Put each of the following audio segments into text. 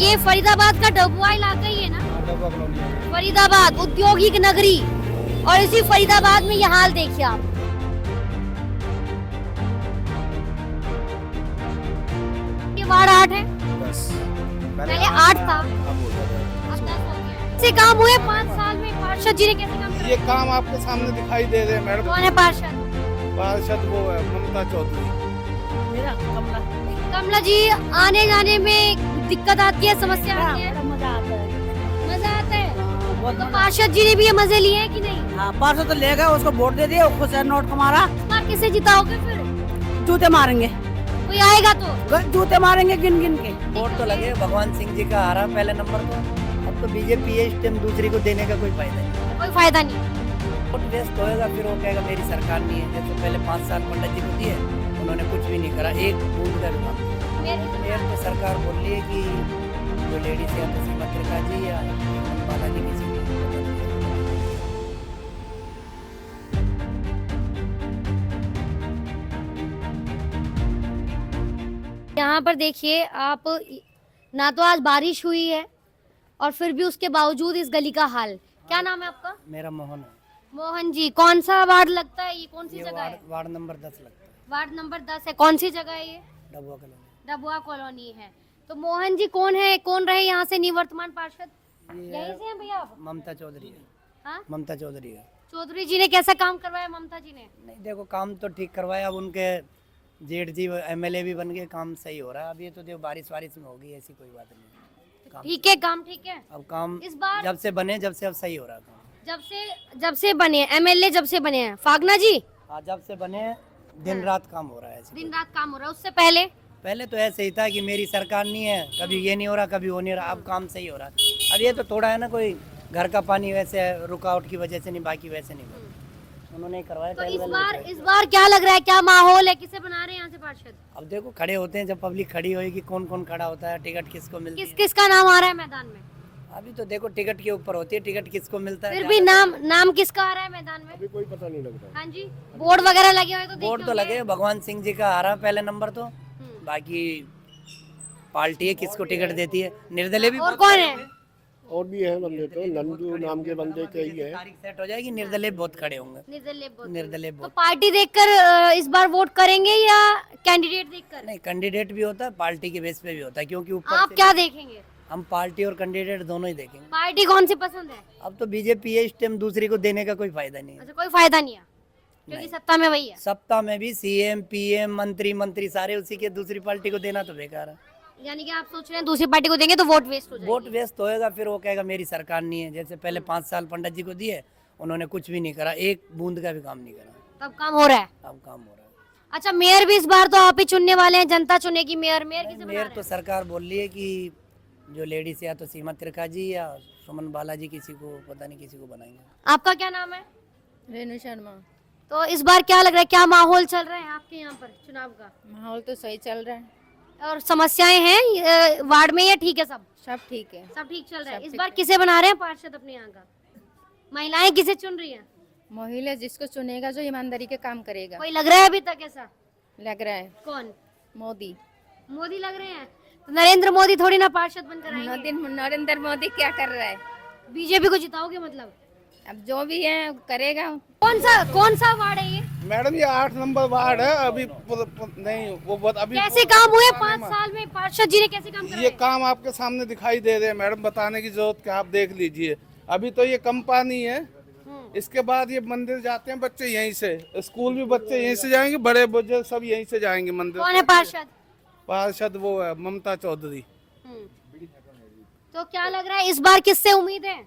ये फरीदाबाद का डबुआ इलाका ही है ना? फरीदाबाद औद्योगिक नगरी, और इसी फरीदाबाद में ये हाल देखिए आप। ये वार्ड 8 है, पहले 8 था, अब 10 हो गया। ऐसे काम हुए 5 साल में? पार्षद जी ने कैसे काम किया? ये काम आपके सामने दिखाई दे रहे हैं मैडम। कौन है पार्षद? पार्षद वो है ममता चौधरी। मेरा कमला। कमला जी, आने जाने में दिक्कत आती है, समस्या आती है? मजा आता है। मजा आता है? बहुत तो मजा। पार्षद जी ने भी ये मजे लिए हैं कि नहीं? हाँ, पार्षद तो लेगा, उसको वोट दे दिया, खुश है, नोट कमारा। इस बार किसे जिताओगे फिर? जूते मारेंगे, कोई आएगा तो? जूते मारेंगे गिन गिन के। वोट तो लगे भगवान सिंह जी का हारा पहले नंबर तो। अब तो बीजेपी है, इस टाइम दूसरी को देने का कोई फायदा नहीं। कोई फायदा नहीं। वोट वेस्ट होएगा, फिर वो कहेगा मेरी सरकार नहीं है। जैसे पहले 5 साल पंडित जी को दिए, उन्होंने कुछ भी नहीं करा, एक बूंद का भी काम। मेयर तो सरकार बोल रही है कि जो लेडीज है तो सीमा त्रिका जी या बालाजी किसी को यहाँ पर देखिए आप, ना तो आज बारिश हुई है और फिर भी उसके बावजूद इस गली का हाल। क्या नाम है आपका? मेरा मोहन है। मोहन जी, कौन सा वार्ड लगता है? ये कौन सी ये जगह है? वार्ड नंबर 10 लगता है, वार्ड नंबर 10 है। कौन सी जगह है ये? डबुआ कॉलोनी। डबुआ कॉलोनी है। तो मोहन जी कौन है, कौन रहे यहाँ से निवर्तमान पार्षद? यहीं से हैं भैया आप? ममता चौधरी है। हाँ? ममता चौधरी है। चौधरी जी ने कैसा काम करवाया ममता जी ने? नहीं देखो, काम तो ठीक करवाया। अब उनके जेठ जी एमएलए भी बन गए, काम सही हो रहा है। अब ये तो देखो बारिश वारिश में होगी, ऐसी कोई बात नहीं। काम ठीक है, काम ठीक है। अब काम इस बार जब से बने, जब से अब सही हो रहा है काम। जब से बने एमएलए, जब से बने हैं फागना जी, हाँ, जब से बने दिन रात काम हो रहा है ऐसे। दिन रात काम हो रहा है। उससे पहले पहले तो ऐसे ही था कि मेरी सरकार नहीं है, कभी ये नहीं हो रहा, कभी वो नहीं हो रहा। अब काम सही हो रहा है। अब ये तो थोड़ा है ना, कोई घर का पानी वैसे रुकावट की वजह से नहीं, बाकी वैसे नहीं उन्होंने करवाया। तो टाइल वाइल इस बार क्या लग रहा है, क्या माहौल है, किसे बना रहे हैं यहाँ से पार्षद? अब देखो, खड़े होते हैं जब पब्लिक खड़ी होगी, कौन कौन खड़ा होता है, टिकट किसको मिलती है। किसका नाम आ रहा है मैदान में? अभी तो देखो टिकट के ऊपर होती है, टिकट किसको मिलता है। फिर भी नाम किसका आ रहा है मैदान में? अभी कोई पता नहीं लग रहा। हाँ जी, बोर्ड वगैरह लगे हुए तो देखे वोट तो होंगे। लगे भगवान सिंह जी का हारा पहले नंबर तो। बाकी पार्टी है, किसको टिकट देती है। निर्दलीय भी और कौन है? और भी है बंदे, तो नंदू नाम के बंदे कई है। तारीख सेट हो जाएगी, निर्दलीय बहुत खड़े होंगे। तो निर्दलीय बहुत पार्टी देखकर इस बार वोट करेंगे या कैंडिडेट देखकर? नहीं, कैंडिडेट भी होता है, पार्टी के बेस पे भी होता है, क्योंकि ऊपर आप से क्या देखेंगे? हम पार्टी और कैंडिडेट दोनों ही देखेंगे। पार्टी कौन सी पसंद है? अब तो बीजेपी है, इस टाइम दूसरी को देने का कोई फायदा नहीं है। अच्छा, कोई फायदा नहीं है क्योंकि सत्ता में वही है। सप्ताह में भी सीएम पीएम मंत्री सारे उसी के, दूसरी पार्टी को देना तो बेकार है। यानी कि आप सोच रहे हैं दूसरी पार्टी को देंगे तो वोट वेस्ट हो जाएगा। वोट वेस्ट होएगा, फिर वो कहेगा मेरी सरकार नहीं है। जैसे पहले 5 साल पंडित जी को दिए, उन्होंने कुछ भी नहीं करा, एक बूंद का भी काम नहीं करा। तब काम हो रहा है। अब काम हो रहा है। अच्छा, मेयर भी इस बार तो आप ही चुनने वाले हैं, जनता चुनेगी मेयर। मेयर किसे बना मेयर रहे तो हैं? सरकार बोल रही है कि जो लेडीज या तो सीमा त्रिका जी या सुमन बालाजी, किसी को पता नहीं किसी को बनाएंगे। आपका क्या नाम है? रेणु शर्मा। तो इस बार क्या लग रहा है, क्या माहौल चल रहा है आपके यहाँ पर चुनाव का? माहौल तो सही चल रहा है, और समस्याएं हैं वार्ड में या ठीक है सब? सब ठीक है। सब ठीक चल रहा है। सब इस ठीक बार किसे बना रहे हैं पार्षद अपने यहाँ का? महिलाएं किसे चुन रही हैं? महिला जिसको चुनेगा जो ईमानदारी के काम करेगा। कोई लग रहा है अभी तक ऐसा? लग रहा है कौन? मोदी। मोदी लग रहे हैं? तो नरेंद्र मोदी थोड़ी ना पार्षद बनकर आएंगे। नरेंद्र मोदी क्या कर रहा है? बीजेपी को जिताओगे मतलब? अब जो भी है करेगा। कौन सा वार्ड है ये? मैडम ये 8 नंबर वार्ड है। अभी नहीं वो अभी कैसे काम हुए 5 साल में? पार्षद जी ने कैसे काम ये कराए? काम आपके सामने दिखाई दे रहे हैं मैडम, बताने की जरूरत क्या, आप देख लीजिए। अभी तो ये कम पानी है, इसके बाद ये मंदिर जाते हैं बच्चे यहीं से, स्कूल भी बच्चे यहीं से जाएंगे, बड़े बुजुर्ग सब यहीं से जाएंगे मंदिर। कौन है पार्षद? पार्षद वो है ममता चौधरी। तो क्या लग रहा है इस बार किससे उम्मीद है?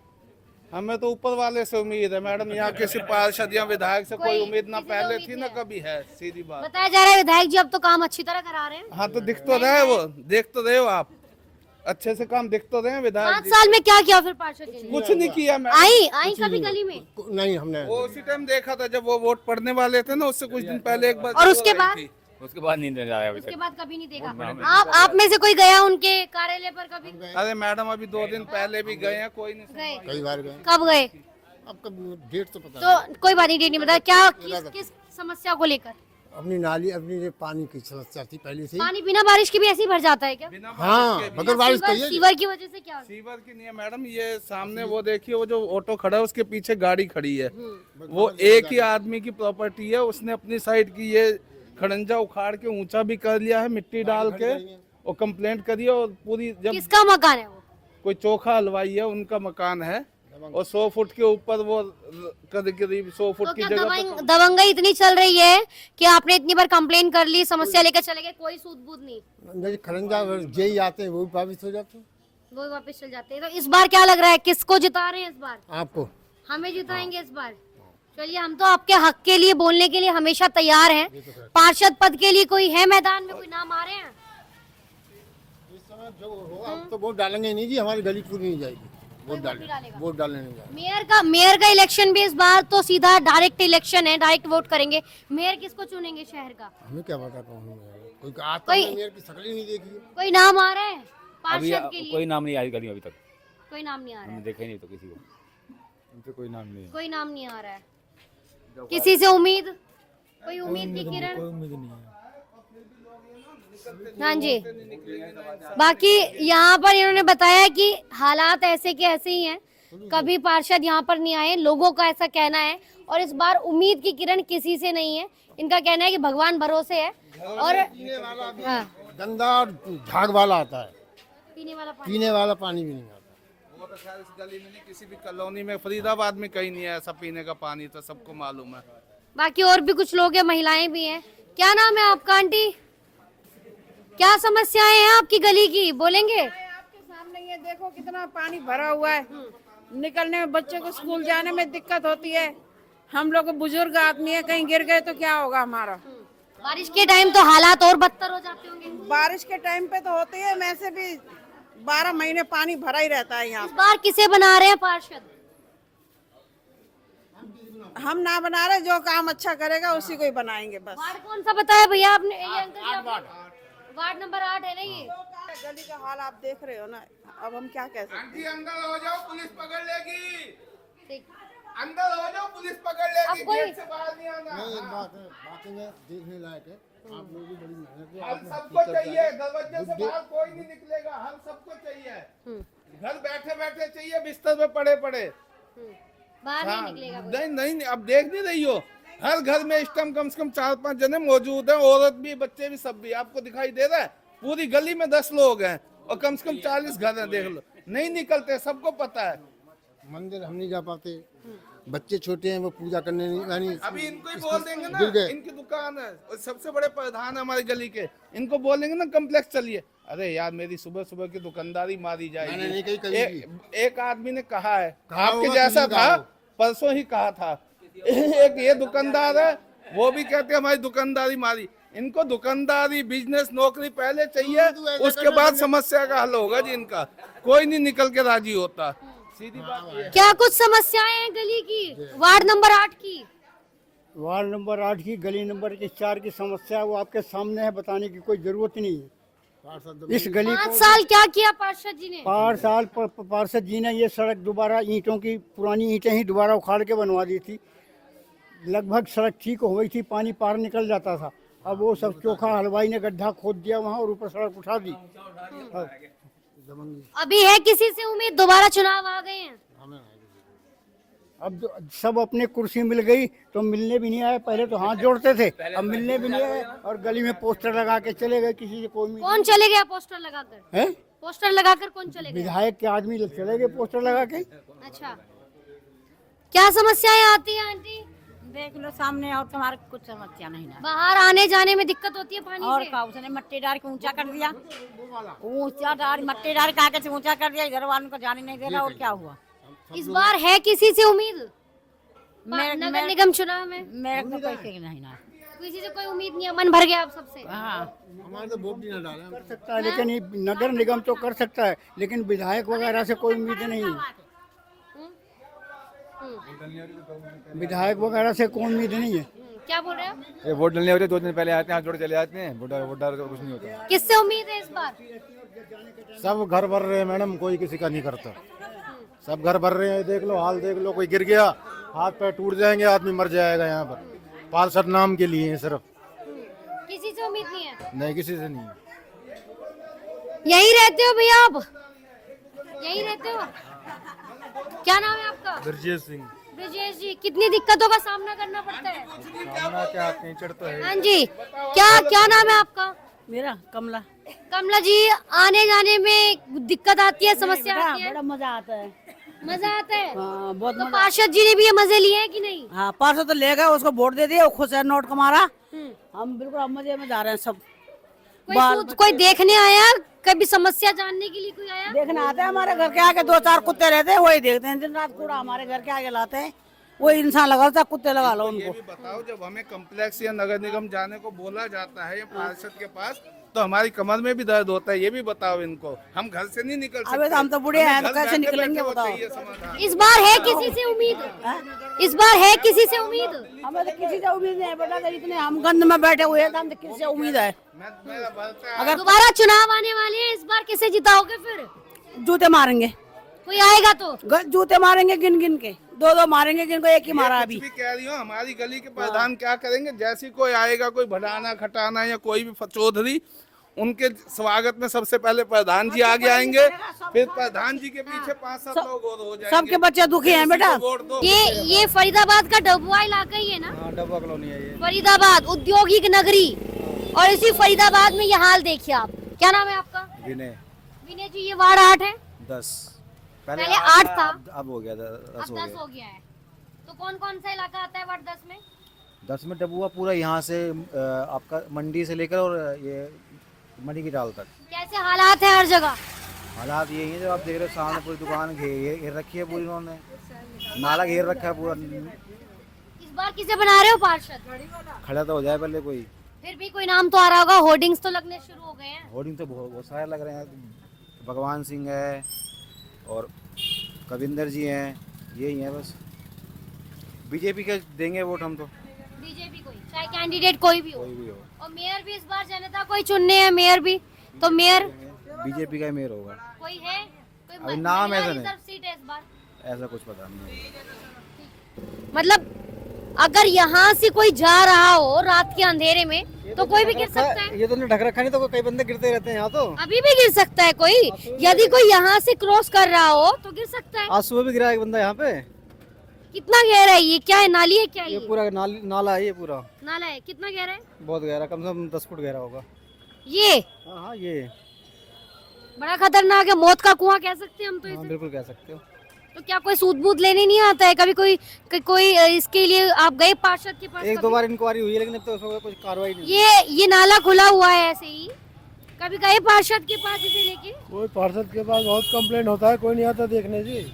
हमें तो ऊपर वाले से उम्मीद है मैडम, यहाँ किसी पार्षद या विधायक से कोई उम्मीद ना किसी से पहले उम्मीद थी ना है? कभी है, सीधी बात। बताया जा रहा है विधायक जी अब तो काम अच्छी तरह करा रहे हैं। हाँ तो दिख तो रहे, वो देख तो रहे हो आप, अच्छे से काम दिख तो रहे हैं विधायक 5 जी। साल में क्या किया फिर पार्षद जी ने? कुछ नहीं किया मैडम। आई कभी गली में? नहीं हमने वो उसी टाइम देखा था जब वो वोट पड़ने वाले थे ना, उससे कुछ दिन पहले एक बार। और उसके बाद? उसके बाद नहीं नजर आया अभी उसके तक। बाद कभी नहीं देखा। आप में से कोई गया उनके कार्यालय पर कभी? अरे मैडम अभी 2 दिन पहले भी गए हैं, कोई नहीं। गए? कई बार गए। कब गए? आपका डेट तो पता तो कोई बात नहीं, डेट नहीं बताया। क्या किस समस्या को लेकर? अपनी नाली अपनी जो पानी की समस्या थी पहले से ही। पानी बिना बारिश के भी ऐसे ही भर जाता है क्या? हाँ, बगैर बारिश सीवर, कही है। सीवर की वजह से क्या? सीवर की नहीं है मैडम, ये सामने वो देखिए, वो जो ऑटो खड़ा है उसके पीछे गाड़ी खड़ी है, वो एक ही आदमी की प्रॉपर्टी है। उसने अपनी साइड की ये खड़ंजा उखाड़ के ऊंचा भी कर लिया है मिट्टी डाल के, और कंप्लेंट करी है। और पूरी जब किसका मकान है वो? कोई चोखा हलवाई है, उनका मकान है, और 100 फुट के ऊपर वो करीब 100 फुट तो की क्या जगह पर दबंगई इतनी चल रही है कि आपने इतनी बार कंप्लेन कर ली, समस्या लेकर चले गए, कोई सूद बूद नहीं, जैसे खरंजा जेई आते हैं वो भी वापिस हो जाते हैं। वो वापस चल जाते हैं। तो इस बार क्या लग रहा है, किसको जिता रहे हैं इस बार? आपको हमें जिताएंगे इस बार। चलिए, हम तो आपके हक के लिए बोलने के लिए हमेशा तैयार हैं। पार्षद पद के लिए कोई है मैदान में, कोई नाम आ रहे हैं? इस समय जो होगा हम तो वोट डालेंगे नहीं जी, हमारी गली पूरी नहीं जाएगी। वोट डालने नहीं जाएगा। मेयर का इलेक्शन भी इस बार तो सीधा डायरेक्ट इलेक्शन है, डायरेक्ट वोट करेंगे। मेयर किसको चुनेंगे शहर का? हमें क्या पता कौन है, कोई आता कोई- है, मेयर की शक्ल ही नहीं देखी है। कोई नाम आ रहा है अभी पार्षद के लिए? कोई नाम नहीं आई गली में अभी तक, कोई नाम नहीं आ रहा हमने है। देखा ही नहीं तो किसी को, उनसे कोई नाम नहीं है। कोई नाम नहीं आ रहा है। किसी से उम्मीद, कोई उम्मीद की किरण? उम्मीद नहीं है। हाँ जी। बाकी यहाँ पर इन्होंने बताया कि हालात ऐसे के ऐसे ही हैं, कभी पार्षद यहाँ पर नहीं आए, लोगों का ऐसा कहना है। और इस बार उम्मीद की किरण किसी से नहीं है। इनका कहना है कि भगवान भरोसे है। और हाँ, गंदा और झाग वाला आता है, पीने वाला पानी। पीने वाला पानी भी नहीं आता। वो तो खैर इस गली में नहीं, किसी भी कॉलोनी में, फरीदाबाद में कहीं नहीं है ऐसा पीने का पानी, तो सबको मालूम है। बाकी और भी कुछ लोग हैं, महिलाएं भी हैं। क्या नाम है आपका आंटी? क्या समस्याएं हैं आपकी गली की, बोलेंगे? आपके सामने ये देखो कितना पानी भरा हुआ है, निकलने में बच्चों को स्कूल जाने में दिक्कत होती है। हम लोग बुजुर्ग आदमी है, कहीं गिर गए तो क्या होगा हमारा? बारिश के टाइम तो हालात और बदतर हो जाते होंगे। बारिश के टाइम पे तो होती है, वैसे भी 12 महीने पानी भरा ही रहता है यहाँ। इस बार किसे बना रहे हैं पार्षद? हम ना बना रहे, जो काम अच्छा करेगा उसी को ही बनाएंगे बस। वार्ड कौन सा बताया भैया आपने? ये अंकल जी आपने- वार्ड नंबर 8 है ना ये? गली का हाल आप देख रहे हो ना, अब हम क्या कह सकते हैं? आंटी अंदर हो जाओ, पुलिस पकड़ लेगी। ठीक। अंदर हो जाओ, पुलिस पकड़ लेगी। अब कोई- गेट से बाहर नहीं आना। नहीं, एक बात है, बातें में देखने लायक है। आप लोग भी बड़ी मेहनत है, हम आपने सबको टीचर चाहिए, डाले। दरवाजे से बाहर कोई नहीं निकलेगा, हम सबको चाहिए। घर बैठे बैठे चाहिए, बिस्तर पे पड़े पड़े। बाहर नहीं हाँ, निकलेगा कोई। नहीं, अब देख नहीं रही हो, हर घर में इस टाइम कम से कम 4-5 जने मौजूद हैं, औरत भी, बच्चे भी, सब भी। आपको दिखाई दे रहा है? पूरी गली में 10 लोग हैं और कम से कम 40 घर हैं, देख लो। नहीं निकलते, सबको पता है। मंदिर हम नहीं जा पाते, बच्चे छोटे हैं, वो पूजा करने नहीं, यानी अभी इनको ही बोल देंगे ना, गिर गए। इनकी दुकान है और सबसे बड़े प्रधान है हमारी गली के, इनको बोलेंगे ना कम्प्लेक्स चलिए, अरे यार मेरी सुबह सुबह की दुकानदारी मारी मैंने नहीं कही कभी जाएगी। एक आदमी ने कहा है, कहा आपके होगा, जैसा तुमने कहा था, हो। परसों ही कहा था। एक ये दुकानदार है, वो भी कहते हैं हमारी दुकानदारी मारी। इनको दुकानदारी, बिजनेस, नौकरी पहले चाहिए, तो ऐसा उसके करना बाद पड़ेगा। समस्या का हल होगा जी इनका। कोई नहीं निकल के राजी होता, सीधी बात ये है। क्या कुछ समस्याएं हैं गली की, वार्ड नंबर 8 की? वार्ड नंबर 8 की गली नंबर 4 की समस्या वो आपके सामने है, बताने की कोई जरूरत नहीं है। इस गली 5 को साल क्या किया पार्षद जी ने? 5 साल पार्षद जी ने ये सड़क दोबारा, ईंटों की पुरानी ईंटें ही दोबारा उखाड़ के बनवा दी थी। लगभग सड़क ठीक हो गई थी, पानी पार निकल जाता था। अब वो सब चोखा हलवाई ने गड्ढा खोद दिया वहाँ और ऊपर सड़क उठा दी। अभी है किसी से उम्मीद, दोबारा चुनाव आ गए हैं? अब सब अपने कुर्सी मिल गई तो मिलने भी नहीं आए। पहले तो हाथ जोड़ते थे, अब मिलने भी नहीं आए और गली में पोस्टर लगा के चले गए। किसी से कोई कौन चले गया पोस्टर लगाकर? है, पोस्टर लगाकर कौन चले गए? विधायक के आदमी लोग चले गए पोस्टर लगा के। अच्छा, क्या समस्याएं आती हैं आंटी? देख लो सामने, और तुम्हारे कुछ समस्या नहीं ना। बाहर आने जाने में दिक्कत होती है पानी और से? का उसने मट्टी डाल के ऊंचा कर दिया, ऊंचा डाल मट्टी डाल के आगे से ऊंचा कर दिया, इधर वालों को जाने नहीं दे रहा। और क्या हुआ? इस बार है किसी से उम्मीद मेरे- नगर मेरे- निगम चुनाव में? मेरे को कोई नहीं ना। किसी से कोई उम्मीद नहीं है, मन भर गया आप सबसे? हाँ, हमारे तो वोट ही ना डाले। कर सकता है, लेकिन ये नगर निगम तो कर सकता है, लेकिन विधायक वगैरह से कोई उम्मीद नहीं है। विधायक वगैरह से कोई उम्मीद नहीं है। क्या बोल रहे हैं आप? ये वोट डालने होते 2 दिन पहले आते हैं, हाथ जोड़ चले जाते हैं, वोट डाल तो कुछ नहीं होता। किससे उम्मीद है इस बार? सब घर भर रहे हैं मैडम, कोई किसी का नहीं करता। सब घर भर रहे हैं, देख लो हाल देख लो, कोई गिर गया हाथ पैर टूट जाएंगे, आदमी मर जाएगा यहाँ पर। पार्षद नाम के लिए सिर्फ से उम्मीद नहीं है? नहीं, किसी से नहीं। यहीं रहते हो भैया आप? यहीं रहते हो? क्या नाम है आपका? ब्रजेश सिंह। ब्रजेश जी, कितनी दिक्कतों का सामना करना पड़ता है? सामना क्या, कहीं चढ़ तो है। हाँ जी, क्या क्या नाम है आपका? मेरा कमला। कमला जी, आने जाने में दिक्कत आती है, समस्या आती है? बड़ा मजा आता है। मजा आता है? हाँ, बहुत तो मजा। पार्षद जी ने भी ये मजे लिए हैं कि नहीं? हाँ, पार्षद तो ले गए, उसको वोट दे दिया, खुश है, नोट का मारा। हम बिल्कुल अब मजे में जा रहे हैं सब। कोई देखने आया? कभी समस्या जानने के लिए कोई आया? देखने आते हैं, हमारे घर के आगे 2-4 कुत्ते रहते हैं, वही देखते हैं दिन रात। कूड़ा हमारे घर के आगे लाते हैं, वही इंसान लगा होता है, कुत्ते लगा लो ये उनको। भी बताओ, जब हमें कम्प्लेक्स या नगर निगम जाने को बोला जाता है या पार्षद के पास, तो हमारी कमर में भी दर्द होता है। ये भी बताओ इनको। हम घर से नहीं निकल सकते। अबे तो हम तो बूढ़े हैं, तो घर कैसे बैठे निकलेंगे बैठे वो बताओ? चाहिए समाधान। इस बार है किसी से उम्मीद? इस बार है किसी से उम्मीद? हमें तो किसी से उम्मीद नहीं है बेटा, तो इतने हम गंद में बैठे हुए हैं, तो हम तो किसी से उम्मीद है? मेरा भरता है। अगर दोबारा चुनाव आने वाले हैं, इस बार किसे जिताओगे फिर? जूते मारेंगे, कोई आएगा तो? जूते मारेंगे गिन गिन के, 2-2 मारेंगे, गिन को एक ही मारा अभी। कुछ भी कह रही हो, हमारी गली के प्रधान क्या करेंगे? जैसे कोई आएगा, कोई भड़ाना खटाना या कोई भी चौधरी, उनके स्वागत में सबसे पहले प्रधान जी आगे आएंगे, फिर प्रधान जी के पीछे 5-7 लोग और हो जाएंगे। सबके बच्चे दुखी हैं बेटा। वोट दो। ये फरीदाबाद का डबुआ इलाका ही है ना? हाँ, डब्बा कॉलोनी है ये। फरीदाबाद औद्योगिक नगरी, और इसी फरीदाबाद में ये हाल देखिए आप। क्या नाम है आपका? विनय। विनय जी, ये वार्ड 8 है? 10 पहले 8 था, अब हो गया 10 अब हो 10 गया। हो गया है। तो कौन कौन सा इलाका आता है वार्ड 10 में? 10 में डब्बुआ पूरा, यहाँ से आपका मंडी से लेकर और ये मणि की डाल तक। कैसे हालात है हर जगह? हालात यही है जो आप देख रहे हो, सामने पूरी दुकान घेर रखी है पूरी, इन्होंने नाला घेर रखा है पूरा। इस बार किसे बना रहे हो पार्षद? खड़ा तो हो जाए पहले कोई। फिर भी कोई नाम तो आ रहा होगा, होर्डिंग्स तो लगने शुरू हो गए हैं। होर्डिंग तो बहुत सारे लग रहे हैं। भगवान सिंह है और कविंदर जी हैं, यही है बस। बीजेपी का देंगे वोट हम तो, बीजेपी कोई, चाहे कैंडिडेट कोई भी हो। कोई भी हो। और मेयर भी इस बार जनता को ही चुनने हैं, मेयर भी। तो मेयर बीजेपी का ही मेयर होगा। कोई है? कोई अभी नाम ऐसा नहीं। रिजर्व सीट है इस बार? ऐसा कुछ पता नहीं। मतलब अगर यहाँ से कोई जा रहा हो रात के अंधेरे में, तो कोई भी गिर सकता है। ये तो ढक रखा नहीं, तो कई बंदे गिरते रहते हैं यहाँ तो। अभी भी गिर सकता है कोई। यदि कोई यहाँ से क्रॉस कर रहा हो तो गिर सकता है। आज सुबह भी गिरा एक बंदा यहाँ पे। कितना गहरा है ये? क्या है, नाली है क्या? ये ये पूरा नाला है, ये पूरा नाला है। कितना गहरा है? बहुत गहरा, कम से कम 10 फुट गहरा होगा। ये हाँ हाँ, ये बड़ा खतरनाक है, मौत का कुआं कह सकते हैं हम तो हाँ, इसे। बिल्कुल कह सकते हो। तो क्या कोई सूद बूद लेने नहीं आता है? कभी कोई इसके लिए आप गए पार्षद के पास? 1-2 बार इंक्वायरी हुई है, लेकिन अब तो उसमें कुछ कार्रवाई नहीं। ये नाला खुला हुआ है ऐसे ही। कभी गए पार्षद के पास इसे लेके? कोई पार्षद के पास बहुत कंप्लेंट होता है, कोई नहीं आता देखने जी।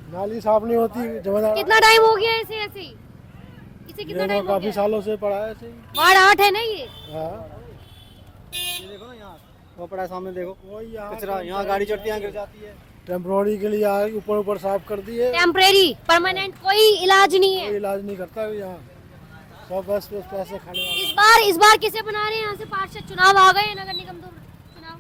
नाली साफ नहीं होती, जमादार कितना टाइम हो गया ऐसे ऐसे ही? इसे कितना टाइम हो काफी गया? सालों से पड़ा है ऐसे ही। वार्ड 8 है ना ये? हाँ, ये देखो ना यहाँ, वो पड़ा है सामने, देखो वही यहाँ कचरा, यहाँ गाड़ी चढ़ती है, यहाँ गिर जाती है। टेम्पोररी के लिए आगे ऊपर ऊपर साफ कर दिए, टेम्परेरी, परमानेंट कोई इलाज नहीं है। कोई इलाज नहीं करता है यहाँ, सब बस पैसे खाने वाले। इस बार किसे बना रहे हैं यहाँ से पार्षद? चुनाव आ गए, नगर निगम तो चुनाव।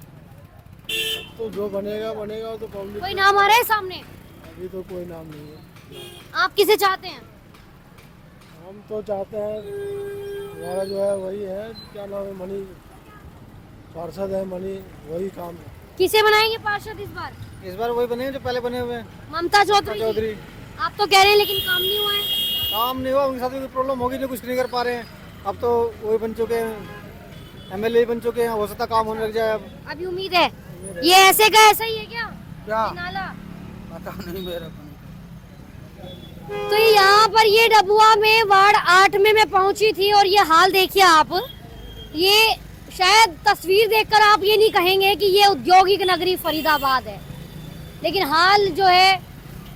तो जो बनेगा बनेगा, वो तो पब्लिक। कोई नाम आ रहा है सामने? अभी तो कोई नाम नहीं है। आप किसे चाहते हैं? हम तो चाहते हैं हमारा जो है वही है, क्या नाम है, मणि पार्षद है, मणि, वही काम है। किसे बनाएंगे पार्षद इस बार? इस बार वही बने हैं जो पहले बने हुए हैं, ममता चौधरी। चौधरी। आप तो कह रहे हैं लेकिन काम नहीं हुआ है। काम नहीं हुआ, उनके साथ भी कोई प्रॉब्लम होगी, जो कुछ नहीं कर पा रहे हैं। अब तो वही बन चुके हैं, MLA बन चुके हैं, हो सकता काम होने लग जाए अब। अभी उम्मीद है। ये ऐसे का ऐसा ही है क्या? क्या ये नाला? पता नहीं मेरा। तो यहाँ पर ये डबुआ में वार्ड 8 में मैं पहुंची थी, और ये हाल देखिए आप। ये शायद तस्वीर देखकर आप ये नहीं कहेंगे कि ये औद्योगिक नगरी फरीदाबाद है, लेकिन हाल जो है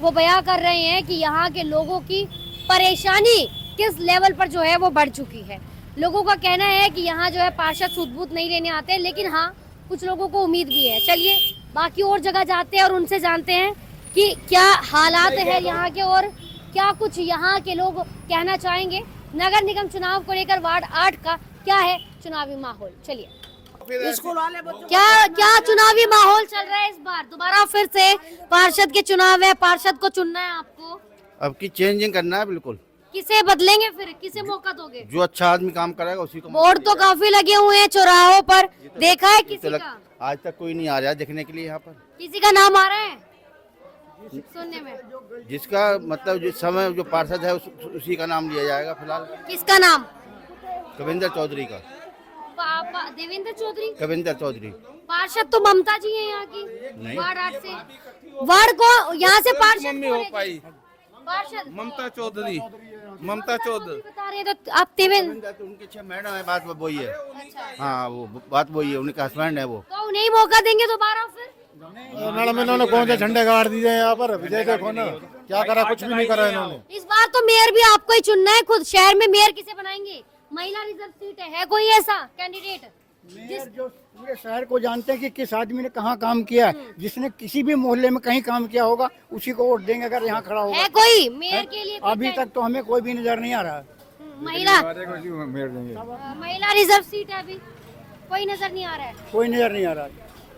वो बयां कर रहे हैं कि यहाँ के लोगों की परेशानी किस लेवल पर जो है वो बढ़ चुकी है। लोगों का कहना है कि यहाँ जो है पार्षद सूद-बूद नहीं लेने आते, लेकिन हाँ, कुछ लोगों को उम्मीद भी है। चलिए बाकी और जगह जाते हैं और उनसे जानते हैं कि क्या हालात है यहाँ के, और क्या कुछ यहाँ के लोग कहना चाहेंगे। नगर निगम चुनाव को लेकर वार्ड 8 का क्या है चुनावी माहौल? चलिए। स्कूल वाले बच्चों क्या चुनावी माहौल चल रहा है इस बार? दोबारा फिर से पार्षद के चुनाव है, पार्षद को चुनना है आपको। अब की चेंजिंग करना है बिल्कुल। किसे बदलेंगे फिर, किसे मौका दोगे? जो अच्छा आदमी काम करेगा उसी को। बोर्ड तो काफी लगे हुए हैं चौराहों पर, देखा है किसी का? आज तक कोई नहीं आ रहा देखने के लिए यहाँ पर। किसी का नाम आ रहा है सुनने में? जिसका मतलब जिस समय जो पार्षद है उसी का नाम लिया जाएगा फिलहाल। किसका नाम? कविंदर चौधरी का। देवेंद्र चौधरी? कविंदर चौधरी। पार्षद तो ममता जी हैं यहाँ की, नहीं। वार्ड 8 से। वार्ड को यहाँ से पार्षद मम्मी कौन हो है? पाई पार्षद ममता चौधरी। ममता चौधरी बता रहे हैं तो आप देवेंद्र, तो उनके 6 मैडम है, बात वही है। हाँ वो बात वही है, उनका हस्बैंड है वो। तो उन्हें मौका देंगे दोबारा फिर? मैडम इन्होंने कौन से झंडे गाड़ दिए हैं यहाँ पर, विजय देखो ना क्या करा, कुछ भी नहीं करा इन्होंने। इस बार तो मेयर भी आपको ही चुनना है खुद। शहर में मेयर किसे बनाएंगे? महिला रिजर्व सीट है कोई ऐसा कैंडिडेट? मेयर जो पूरे शहर को जानते हैं कि किस आदमी ने कहाँ काम किया है, जिसने किसी भी मोहल्ले में कहीं काम किया होगा उसी को वोट देंगे अगर यहाँ खड़ा होगा। है कोई मेयर के लिए? अभी तक तो हमें कोई भी नजर नहीं आ रहा है। महिला रिजर्व सीट है, अभी कोई नजर नहीं आ रहा है। कोई नजर नहीं आ रहा है।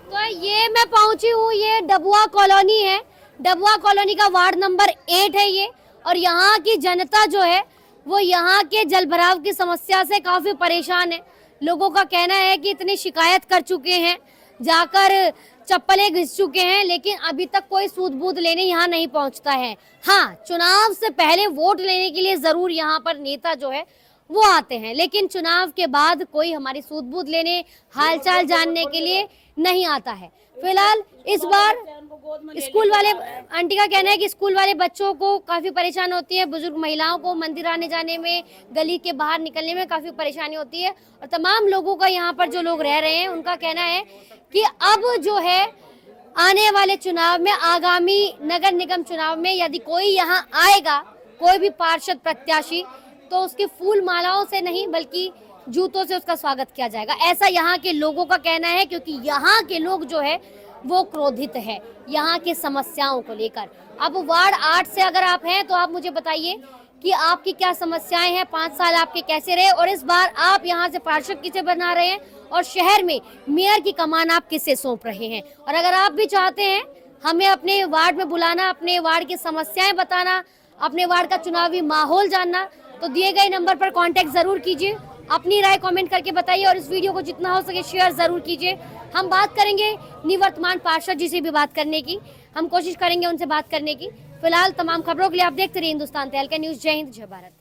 तो ये मैं पहुंची हूँ, ये डबुआ कॉलोनी है। डबुआ कॉलोनी का वार्ड नंबर 8 है ये। और यहाँ की जनता जो है वो यहाँ के जल भराव की समस्या से काफी परेशान है। लोगों का कहना है कि इतनी शिकायत कर चुके हैं, जाकर चप्पलें घिस चुके हैं, लेकिन अभी तक कोई सूद बूद लेने यहाँ नहीं पहुँचता है। हाँ, चुनाव से पहले वोट लेने के लिए जरूर यहाँ पर नेता जो है वो आते हैं, लेकिन चुनाव के बाद कोई हमारी सूद बूद लेने, हालचाल जानने के लिए नहीं आता है। फिलहाल इस बार स्कूल वाले, आंटी का कहना है कि स्कूल वाले बच्चों को काफी परेशानी होती है, बुजुर्ग महिलाओं को मंदिर आने जाने में, गली के बाहर निकलने में काफी परेशानी होती है। और तमाम लोगों का यहाँ पर जो लोग रह रहे हैं उनका कहना है कि अब जो है आने वाले चुनाव में, आगामी नगर निगम चुनाव में यदि कोई यहाँ आएगा, कोई भी पार्षद प्रत्याशी, तो उसकी फूल मालाओं से नहीं बल्कि जूतों से उसका स्वागत किया जाएगा। ऐसा यहाँ के लोगों का कहना है, क्योंकि यहाँ के लोग जो है वो क्रोधित है यहाँ की समस्याओं को लेकर। अब वार्ड 8 से अगर आप हैं तो आप मुझे बताइए कि आपकी क्या समस्याएं हैं, 5 साल आपके कैसे रहे, और इस बार आप यहाँ से पार्षद किसे बना रहे हैं, और शहर में मेयर की कमान आप किसे सौंप रहे हैं। और अगर आप भी चाहते हैं हमें अपने वार्ड में बुलाना, अपने वार्ड की समस्याएं बताना, अपने वार्ड का चुनावी माहौल जानना, तो दिए गए नंबर पर कांटेक्ट जरूर कीजिए, अपनी राय कमेंट करके बताइए, और इस वीडियो को जितना हो सके शेयर जरूर कीजिए। हम बात करेंगे निवर्तमान पार्षद जी से भी बात करने की, हम कोशिश करेंगे उनसे बात करने की। फिलहाल तमाम खबरों के लिए आप देखते रहिए हिंदुस्तान तहलका न्यूज़। जय हिंद, जय भारत।